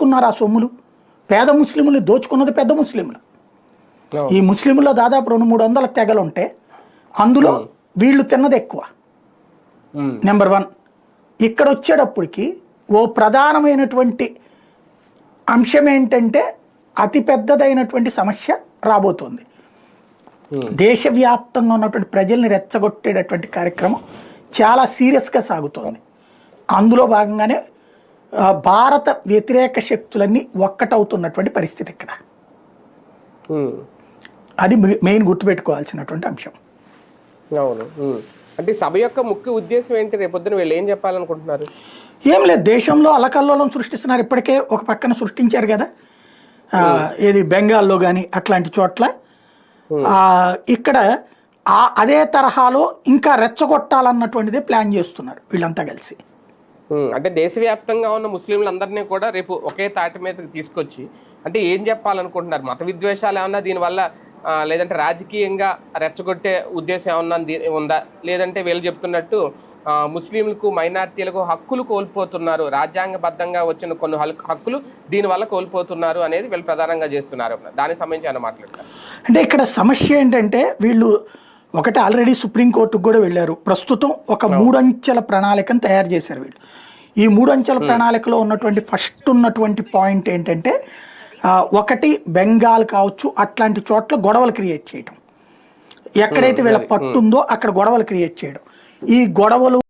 దోచుకున్నారు ఆ సొమ్ములు. పేద ముస్లింలు దోచుకున్నది పెద్ద ముస్లింలు. ఈ ముస్లింలో దాదాపు 200-300 తెగలు ఉంటే అందులో వీళ్ళు తిన్నది ఎక్కువ. నెంబర్ 1. ఇక్కడ వచ్చేటప్పటికి ఓ ప్రధానమైనటువంటి అంశం ఏంటంటే అతి పెద్దదైనటువంటి సమస్య రాబోతోంది. దేశవ్యాప్తంగా ఉన్నటువంటి ప్రజల్ని రెచ్చగొట్టేటటువంటి కార్యక్రమం చాలా సీరియస్గా సాగుతోంది. అందులో భాగంగానే భారత వ్యతిరేక శక్తులన్నీ ఒక్కటవుతున్నటువంటి పరిస్థితి ఇక్కడ. అది మెయిన్ గుర్తుపెట్టుకోవాల్సినటువంటి అంశం. అవును. అంటే సభ యొక్క ముఖ్య ఉద్దేశం ఏంటి? రేపొద్దున వీళ్ళు ఏం చెప్పాలనుకుంటున్నారు? ఏం లేదు, దేశంలో అలకల్లోలం సృష్టిస్తున్నారు. ఇప్పటికే ఒక పక్కన సృష్టించారు కదా, ఏది బెంగాల్లో కానీ అట్లాంటి చోట్ల. ఇక్కడ అదే తరహాలో ఇంకా రెచ్చగొట్టాలన్నటువంటిదే ప్లాన్ చేస్తున్నారు వీళ్ళంతా కలిసి. అంటే దేశవ్యాప్తంగా ఉన్న ముస్లింలందరినీ కూడా రేపు ఒకే తాటి మీదకి తీసుకొచ్చి అంటే ఏం చెప్పాలనుకుంటున్నారు? మత విద్వేషాలు ఏమన్నా దీనివల్ల, లేదంటే రాజకీయంగా రెచ్చగొట్టే ఉద్దేశం ఏమన్నా ఉందా? లేదంటే వీళ్ళు చెప్తున్నట్టు ముస్లింలకు మైనార్టీలకు హక్కులు కోల్పోతున్నారు, రాజ్యాంగబద్ధంగా వచ్చిన కొన్ని హక్కులు దీనివల్ల కోల్పోతున్నారు అనేది వీళ్ళు ప్రధానంగా చేస్తున్నారు. దానికి సంబంధించి ఏమైనా మాట్లాడతారు? అంటే ఇక్కడ సమస్య ఏంటంటే వీళ్ళు ఒకటి ఆల్రెడీ సుప్రీంకోర్టుకు కూడా వెళ్ళారు. ప్రస్తుతం ఒక 3 అంచెల ప్రణాళికను తయారు చేశారు వీళ్ళు. ఈ 3 అంచెల ప్రణాళికలో ఉన్నటువంటి ఫస్ట్ ఉన్నటువంటి పాయింట్ ఏంటంటే ఒకటి బెంగాల్ కావచ్చు అట్లాంటి చోట్ల గొడవలు క్రియేట్ చేయడం. ఎక్కడైతే వీళ్ళ పట్టుందో అక్కడ గొడవలు క్రియేట్ చేయడం. ఈ గొడవలు